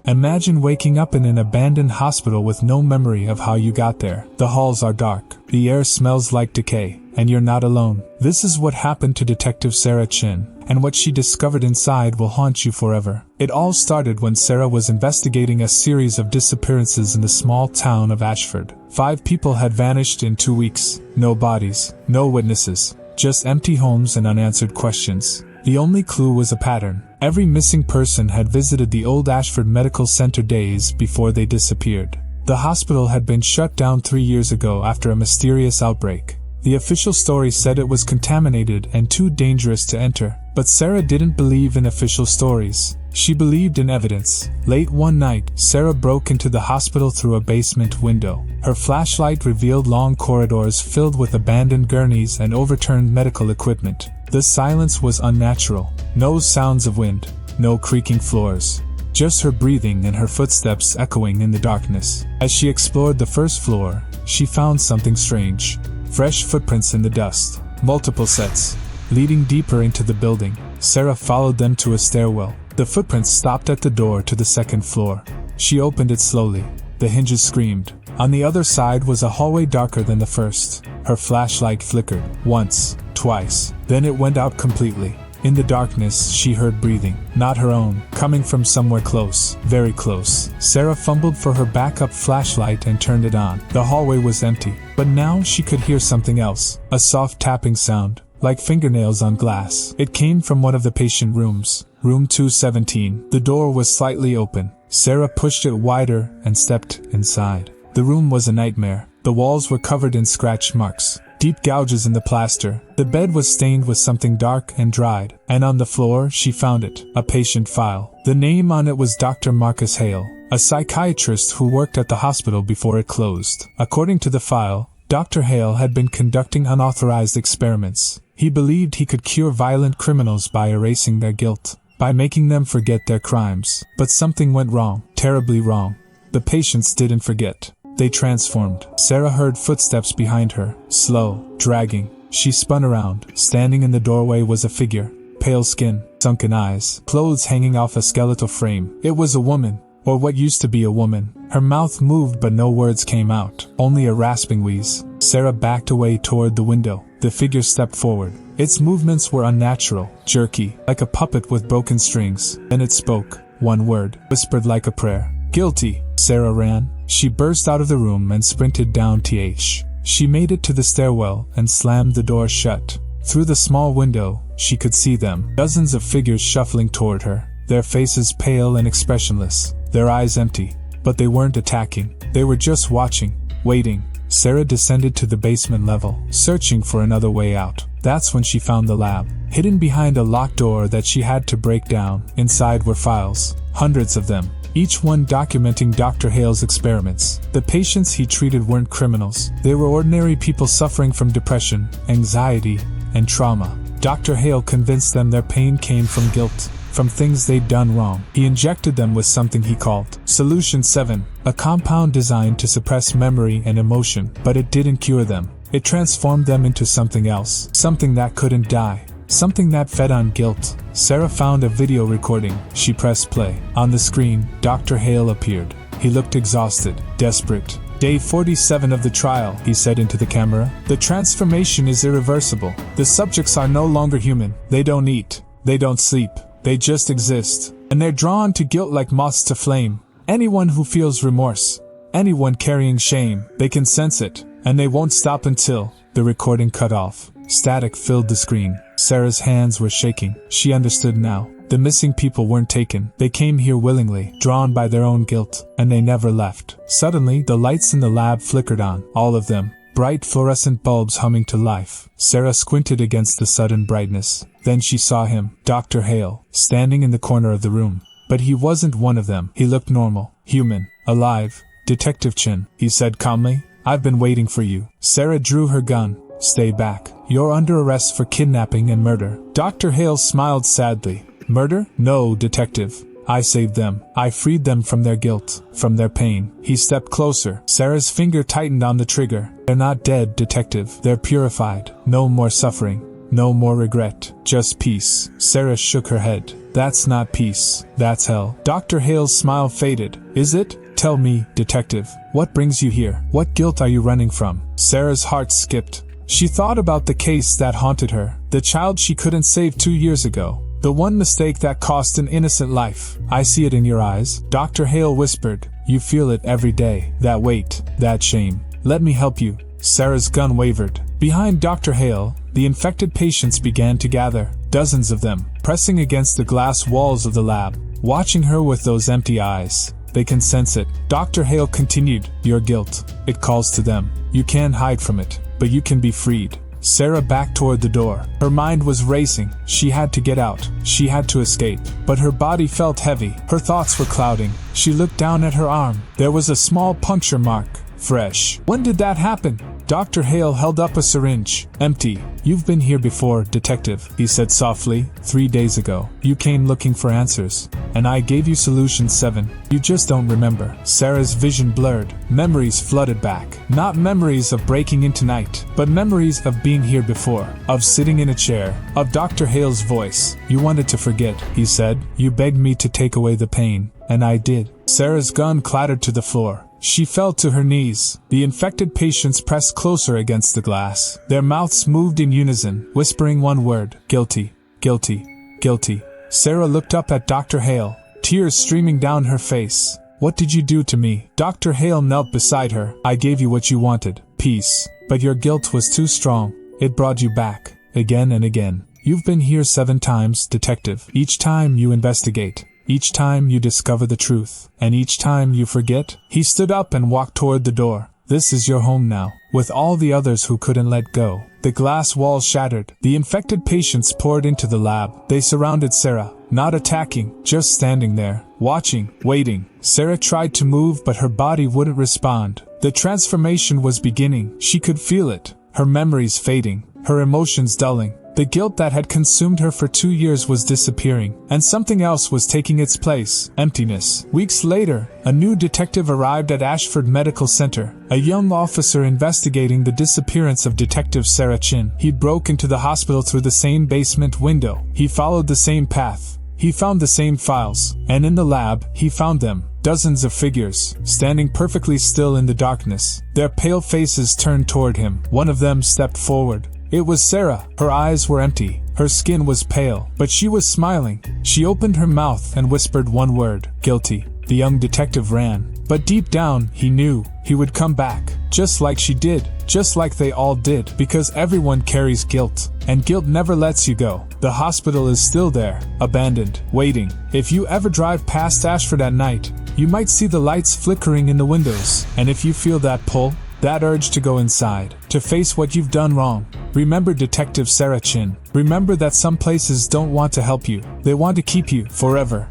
Imagine waking up in an abandoned hospital with no memory of how you got there. The halls are dark, the air smells like decay, and you're not alone. This is what happened to Detective Sarah Chen, and what she discovered inside will haunt you forever. It all started when Sarah was investigating a series of disappearances in the small town of Ashford. 5 people had vanished in 2 weeks. No bodies, no witnesses, just empty homes and unanswered questions. The only clue was a pattern. Every missing person had visited the old Ashford Medical Center days before they disappeared. The hospital had been shut down 3 years ago after a mysterious outbreak. The official story said it was contaminated and too dangerous to enter, but Sarah didn't believe in official stories. She believed in evidence. Late one night, Sarah broke into the hospital through a basement window. Her flashlight revealed long corridors filled with abandoned gurneys and overturned medical equipment. The silence was unnatural. No sounds of wind, no creaking floors. Just her breathing and her footsteps echoing in the darkness. As she explored the first floor, she found something strange. Fresh footprints in the dust. Multiple sets, leading deeper into the building. Sarah followed them to a stairwell. The footprints stopped at the door to the second floor. She opened it slowly. The hinges screamed. On the other side was a hallway darker than the first. Her flashlight flickered. Once, twice. Then it went out completely. In the darkness, she heard breathing. Not her own, coming from somewhere close. Very close. Sarah fumbled for her backup flashlight and turned it on. The hallway was empty. But now she could hear something else. A soft tapping sound, like fingernails on glass. It came from one of the patient rooms. Room 217. The door was slightly open. Sarah pushed it wider and stepped inside. The room was a nightmare. The walls were covered in scratch marks. Deep gouges in the plaster. The bed was stained with something dark and dried. And on the floor, she found it. A patient file. The name on it was Dr. Marcus Hale, a psychiatrist who worked at the hospital before it closed. According to the file, Dr. Hale had been conducting unauthorized experiments. He believed he could cure violent criminals by erasing their guilt, by making them forget their crimes. But something went wrong, terribly wrong. The patients didn't forget. They transformed. Sarah heard footsteps behind her, slow, dragging. She spun around. Standing in the doorway was a figure. Pale skin, sunken eyes, clothes hanging off a skeletal frame. It was a woman, or what used to be a woman. Her mouth moved but no words came out, only a rasping wheeze. Sarah backed away toward the window. The figure stepped forward. Its movements were unnatural, jerky, like a puppet with broken strings. Then it spoke. One word, whispered like a prayer. Guilty. Sarah ran. She burst out of the room and sprinted down TH. She made it to the stairwell and slammed the door shut. Through the small window, she could see them. Dozens of figures shuffling toward her, their faces pale and expressionless, their eyes empty. But they weren't attacking. They were just watching, waiting. Sarah descended to the basement level, searching for another way out. That's when she found the lab, hidden behind a locked door that she had to break down. Inside were files, hundreds of them, each one documenting Dr. Hale's experiments. The patients he treated weren't criminals. They were ordinary people suffering from depression, anxiety, and trauma. Dr. Hale convinced them their pain came from guilt, from things they'd done wrong. He injected them with something he called Solution 7, a compound designed to suppress memory and emotion, but it didn't cure them. It transformed them into something else, something that couldn't die, something that fed on guilt. Sarah found a video recording. She pressed play. On the screen, Dr. Hale appeared. He looked exhausted, desperate. Day 47 of the trial, he said into the camera. The transformation is irreversible. The subjects are no longer human. They don't eat. They don't sleep. They just exist. And they're drawn to guilt like moths to flame. Anyone who feels remorse, anyone carrying shame, they can sense it. And they won't stop until the recording cut off. Static filled the screen. Sarah's hands were shaking. She understood now. The missing people weren't taken. They came here willingly, drawn by their own guilt, and they never left. Suddenly, the lights in the lab flickered on, all of them, bright fluorescent bulbs humming to life. Sarah squinted against the sudden brightness. Then she saw him, Dr. Hale, standing in the corner of the room. But he wasn't one of them. He looked normal, human, alive. Detective Chen, he said calmly. I've been waiting for you. Sarah drew her gun. Stay back. You're under arrest for kidnapping and murder. Dr. Hale smiled sadly. Murder? No, detective. I saved them. I freed them from their guilt, from their pain. He stepped closer. Sarah's finger tightened on the trigger. They're not dead, detective. They're purified. No more suffering. No more regret, just peace. Sarah shook her head. That's not peace, that's hell. Dr. Hale's smile faded. Is it? Tell me, detective, what brings you here? What guilt are you running from? Sarah's heart skipped. She thought about the case that haunted her, the child she couldn't save 2 years ago, the one mistake that cost an innocent life. I see it in your eyes, Dr. Hale whispered. You feel it every day, that weight, that shame. Let me help you. Sarah's gun wavered. Behind Dr. Hale, the infected patients began to gather, dozens of them, pressing against the glass walls of the lab, watching her with those empty eyes. They can sense it. Dr. Hale continued, your guilt, it calls to them. You can't hide from it, but you can be freed. Sarah backed toward the door. Her mind was racing. She had to get out. She had to escape. But her body felt heavy. Her thoughts were clouding. She looked down at her arm. There was a small puncture mark. Fresh. When did that happen? Dr. Hale held up a syringe. Empty. You've been here before, detective, he said softly. 3 days ago. You came looking for answers. And I gave you solution 7. You just don't remember. Sarah's vision blurred. Memories flooded back. Not memories of breaking into night, but memories of being here before. Of sitting in a chair. Of Dr. Hale's voice. You wanted to forget, he said. You begged me to take away the pain. And I did. Sarah's gun clattered to the floor. She fell to her knees. The infected patients pressed closer against the glass. Their mouths moved in unison, whispering one word. Guilty. Guilty. Guilty. Sarah looked up at Dr. Hale, tears streaming down her face. What did you do to me? Dr. Hale knelt beside her. I gave you what you wanted. Peace. But your guilt was too strong. It brought you back. Again and again. You've been here 7 times, detective. Each time you investigate. Each time you discover the truth, and each time you forget. He stood up and walked toward the door. This is your home now, with all the others who couldn't let go. The glass walls shattered. The infected patients poured into the lab. They surrounded Sarah, not attacking, just standing there, watching, waiting. Sarah tried to move, but her body wouldn't respond. The transformation was beginning. She could feel it. Her memories fading, her emotions dulling. The guilt that had consumed her for 2 years was disappearing, and something else was taking its place. Emptiness. Weeks later, a new detective arrived at Ashford Medical Center, a young officer investigating the disappearance of Detective Sarah Chen. He broke into the hospital through the same basement window. He followed the same path. He found the same files, and in the lab, he found them. Dozens of figures, standing perfectly still in the darkness. Their pale faces turned toward him. One of them stepped forward. It was Sarah. Her eyes were empty. Her skin was pale, but she was smiling. She opened her mouth and whispered one word. Guilty. The young detective ran. But deep down, he knew he would come back. Just like she did. Just like they all did. Because everyone carries guilt. And guilt never lets you go. The hospital is still there. Abandoned. Waiting. If you ever drive past Ashford at night, you might see the lights flickering in the windows. And if you feel that pull, that urge to go inside, to face what you've done wrong, remember Detective Sarah Chen. Remember that some places don't want to help you. They want to keep you forever.